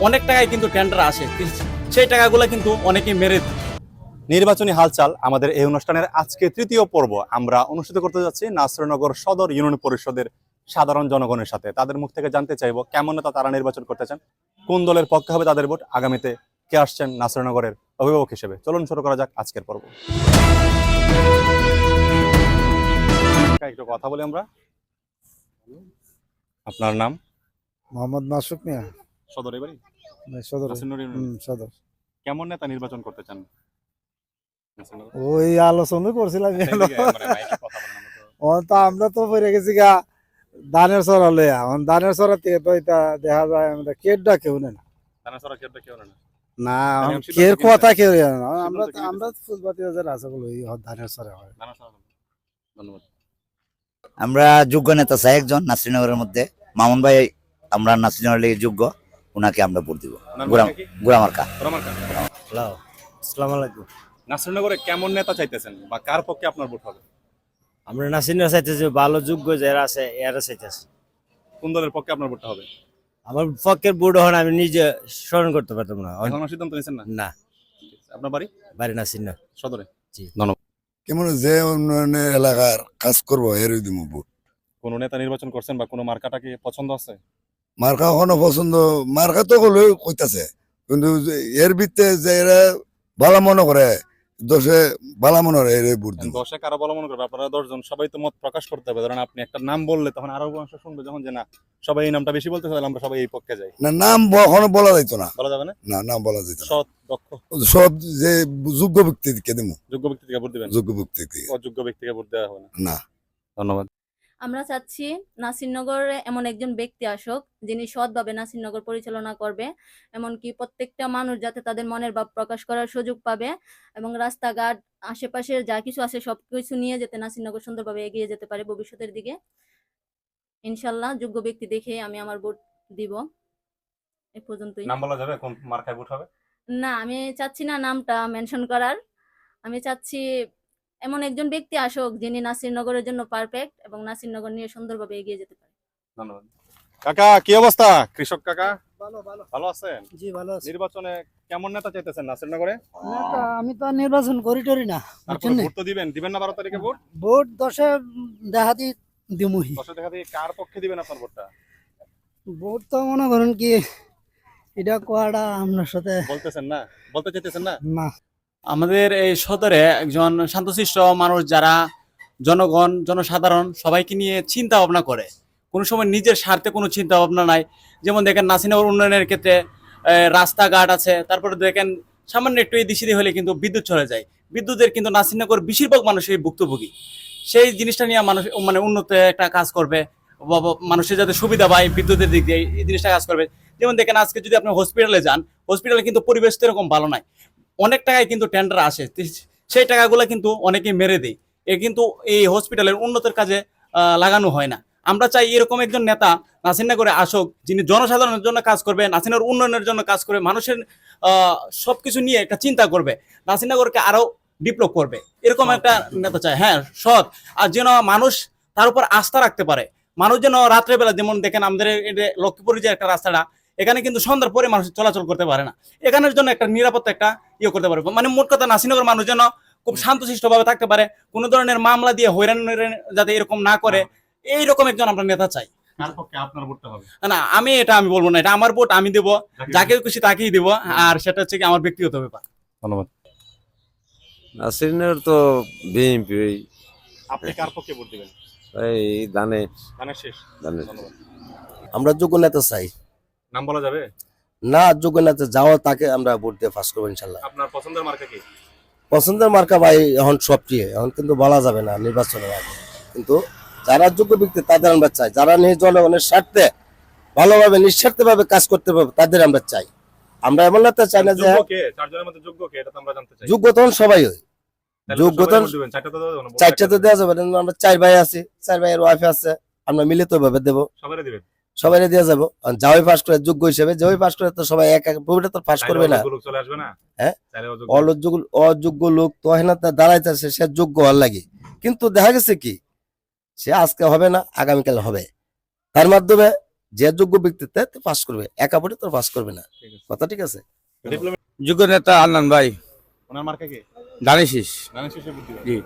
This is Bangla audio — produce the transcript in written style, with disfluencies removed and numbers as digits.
অনেক টাকায় কিন্তু টেন্ডার আসে, সেই টাকাগুলো কিন্তু অনেকে মেরে দেয়। নির্বাচনী হালচাল আমাদের এই অনুষ্ঠানের আজকে তৃতীয় পর্ব আমরা অনুষ্ঠিত করতে যাচ্ছি নাসিরনগর সদর ইউনিয়ন পরিষদের সাধারণ জনগণের সাথে। তাদের মুখ থেকে জানতে চাইবো কেমন নেতা তারা নির্বাচন করতে চান, কোন দলের পক্ষে হবে তাদের ভোট, আগামীতে কে আসছেন নাসিরনগরের অভিভাবক হিসেবে। চলুন শুরু করা যাক আজকের পর্ব। একটু কথা বলি আমরা। আপনার নাম? মোহাম্মদ মাসুক মিয়া, সদরে বাড়ি? সদর। নাসিরনগর ইউনিয়ন। সদর। কেমন নেতা নির্বাচন করতে চান? ওই আলোচনা করছিলাম তো আমরা তো পড়ে গেছি গা ধানের সরা লইয়া, ধানের সরা থেকে তো এটা দেখা যায় আমাদের কেটটা কেউ নেই না, না কের কথা কেউ জানে না। আমরা ফুলবাতি আছে বলে ধানের সরা হয়। ধন্যবাদ। আমরা যোগ্য নেতা চাই একজন নাসিরনগরের মধ্যে। মামুন ভাই আমরা নাসিরনগর লেগে যোগ্য, ওনাকে আমরা ভোট দিব। গোড়ামার্কা। আসসালামু আলাইকুম। নাসিরনগরে কেমন নেতা চাইতেছেন বা কার পক্ষে আপনার ভোট হবে? আমরা নাসিরনগর চাইতেছি ভালো যোগ্য যারা আছে এরা চাইতেছি। কোন দলের পক্ষে আপনার ভোটটা হবে? আমার পক্ষের বুড়ো হন আমি নিজে স্মরণ করতে পারতাম না। এখনো সিদ্ধান্ত নিয়েছেন না? না, আপনার বাড়ি? বাড়ি নাসিরনগর সদরে। জি। ধন্যবাদ। কেমন যে উন্নয়নের এলাকার কাজ করবো এরই দিব ভোট। কোন নেতা নির্বাচন করছেন বা কোন মার্কাটা কি পছন্দ আছে? মার্কা এখনো পছন্দ, মার্কা তো হলে কইতাছে, কিন্তু এর ভিত্তে যে এরা ভালো মনে করে দোষে ভালো মনে করে এর ভোট দিব। 10-এ কারা বলা মনে করবে? আপনারা 10 জন, সবাই তো মত প্রকাশ করতে হবে। ধরেন আপনি একটা নাম বললে তখন আরো অংশ শুনবে, যখন যে না সবাই এই নামটা বেশি বলতেছে তাহলে আমরা সবাই এই পক্ষে যাই। না নাম এখনো বলা যাইতো না, বলা যাবে না? না নাম বলা যাইতো না। সৎ দক্ষ সব যে যোগ্য ব্যক্তিকে দিব। যোগ্য ব্যক্তিকে ভোট দিবেন? যোগ্য ব্যক্তিকে অযোগ্য ব্যক্তিকে ভোট দেওয়া হবে না। না। ধন্যবাদ। আমরা চাচ্ছি নাসিরনগরে এমন একজন ব্যক্তি আসুক যিনি সৎভাবে নাসিরনগর পরিচালনা করবে, এমনকি প্রত্যেকটা মানুষ যাতে তাদের মনের ভাব প্রকাশ করার সুযোগ পাবে এবং রাস্তাঘাট আশেপাশের যা কিছু আছে সবকিছু নিয়ে যাতে নাসিরনগর সুন্দরভাবে এগিয়ে যেতে পারে ভবিষ্যতের দিকে। ইনশাল্লাহ যোগ্য ব্যক্তি দেখে আমি আমার ভোট দিব। এ পর্যন্তই। নাম বলা যাবে কোন মার্কায় ভোট হবে? না, আমি চাচ্ছি না নামটা মেনশন করার। আমি চাচ্ছি এমন একজন ব্যক্তি আসুক যিনি নাসিরনগরের জন্য পারফেক্ট এবং নাসিরনগর নিয়ে সুন্দরভাবে এগিয়ে যেতে পারে। ধন্যবাদ। কাকা কি অবস্থা? কৃষক কাকা ভালো আছেন? জি ভালো আছি। নির্বাচনে কেমন নেতা চাইতেছেন নাসিরনগরে? আমি তো নির্বাচন করি টরি না, তারপরে ভোট তো দিবেন না 12 তারিখে ভোট? ভোট 10-এ দেখা দি দিমুহি। 10 দেখা দিয়ে কার পক্ষে দিবেন আপনার ভোটটা? ভোট তো মনে করেন কি এটা কোয়াটা আপনার সাথে বলতেছেন না, বলতে চাইতেছেন না? না। আমাদের এই সদরে একজন শান্তশিষ্ট মানুষ, যারা জনগণ জনসাধারণ সবাইকে নিয়ে চিন্তা ভাবনা করে, কোনো সময় নিজের স্বার্থে কোনো চিন্তা ভাবনা নাই। যেমন দেখেন নাসিরনগর উন্নয়নের ক্ষেত্রে রাস্তাঘাট আছে, তারপরে দেখেন সামান্য একটু এদিক সেদিক হলে কিন্তু বিদ্যুৎ চলে যায়। বিদ্যুতের কিন্তু নাসিরনগর বেশিরভাগ মানুষই ভুক্তভোগী। সেই জিনিসটা নিয়ে মানুষ মানে উন্নত একটা কাজ করবে, মানুষের যাতে সুবিধা পায় বিদ্যুতের দিক দিয়ে, এই জিনিসটা কাজ করবে। যেমন দেখেন আজকে যদি আপনি হসপিটালে যান, হসপিটালে কিন্তু পরিবেশ তো এরকম ভালো নাই, অনেক টাকায় কিন্তু টেন্ডার আসে, সেই টাকাগুলো কিন্তু অনেকে মেরে দেয়। কিন্তু এই হসপিটালের উন্নতির কাজে লাগানো হয় না। আমরা চাই এরকম একজন নেতা নাসিরনগরে আসুক, যিনি জনসাধারণের জন্য কাজ করবে, নাসিরনগর উন্নয়নের জন্য কাজ করবে, মানুষের সবকিছু নিয়ে একটা চিন্তা করবে, নাসিরনগরকে আরো ডেভেলপ করবে, এরকম একটা নেতা চাই। হ্যাঁ, সৎ, আর যেন মানুষ তার উপর আস্থা রাখতে পারে। মানুষ যেন রাত্রেবেলা, যেমন দেখেন আমাদের লক্ষ্মীপুরের যে একটা রাস্তাটা, এখানে কিন্তু সন্ধ্যার পরে মানুষ চলাচল করতে পারে না, এখানের জন্য একটা নিরাপত্তা একটা করতে পারে। মানে মোট কথা নাসিরনগর মানুষ যেন খুব শান্তশিষ্ট ভাবে থাকতে পারে, কোনো ধরনের মামলা দিয়ে হয়রানি যাতে এরকম না করে, এইরকম একজন আমরা নেতা চাই। কার পক্ষে আপনার ভোটটা হবে? না, আমি বলবো না, এটা আমার ভোট, আমি দেবো যাকে খুশি তাকেই দেবো, আর সেটা হচ্ছে কি আমার ব্যক্তিগত ব্যাপার। ধন্যবাদ। নাসিরনগর তো বিএনপি। আপনি কার পক্ষে ভোট দিবেন? এই ধানের শেষ। ধানের। ধন্যবাদ। আমরা যোগ্য নেতা চাই। নাম বলা যাবে? না, যোগ্য নেতা যাওয়া তাকে আমরা ভোট দিয়ে পাস করবো ইনশাল্লাহ। আপনার পছন্দের মার্কা কি? পছন্দের মার্কা ভাই এখন সবটিয়ে, এখন কিন্তু বলা যাবে না নির্বাচনের আগে, কিন্তু যারা যোগ্য ব্যক্তি তাদের আমরা চাই, যারা নিয়ে জনগণের স্বার্থে ভালোভাবে নিঃস্বার্থ ভাবে কাজ করতে পারবে তাদের আমরা চাই। আমরা এমন নেতা চাই না যে যোগ্য কে, চারজনের মধ্যে যোগ্য কে, এটা তো আমরা জানতে চাই। যোগ্য তখন সবাই হয়, যোগ্য তখন চারটা তো দেওয়া যাবে না। আমরা 4 ভাই আছি, 4 ভাইয়ের ওয়াইফ আছে, আমরা মিলিত ভাবে দেবো, সবাই দিবেন, সবাই দেওয়া যাবো। যাওয়াই পাস করে যোগ্য হিসেবে, যাওয়াই পাস করে তো সবাই এক এক ভূমিটা তো পাস করবে না। চলে আসবে না? হ্যাঁ, অযোগ্য লোক তো হয় না, দাঁড়াইতেছে সে যোগ্য হওয়ার লাগে, কিন্তু দেখা গেছে কি সে আজকে হবে না, আগামীকাল হবে। তার মাধ্যমে যে যোগ্য ব্যক্তিত্ব পাস করবে, একা ভোটে তো পাস করবে না, কথা ঠিক আছে। ডিপ্লোমেট যোগ্য নেতা আন্নান ভাই, ওনার মার্কা কি? দানিশিস। ধানের শীষে ভোট দিবেন? জি।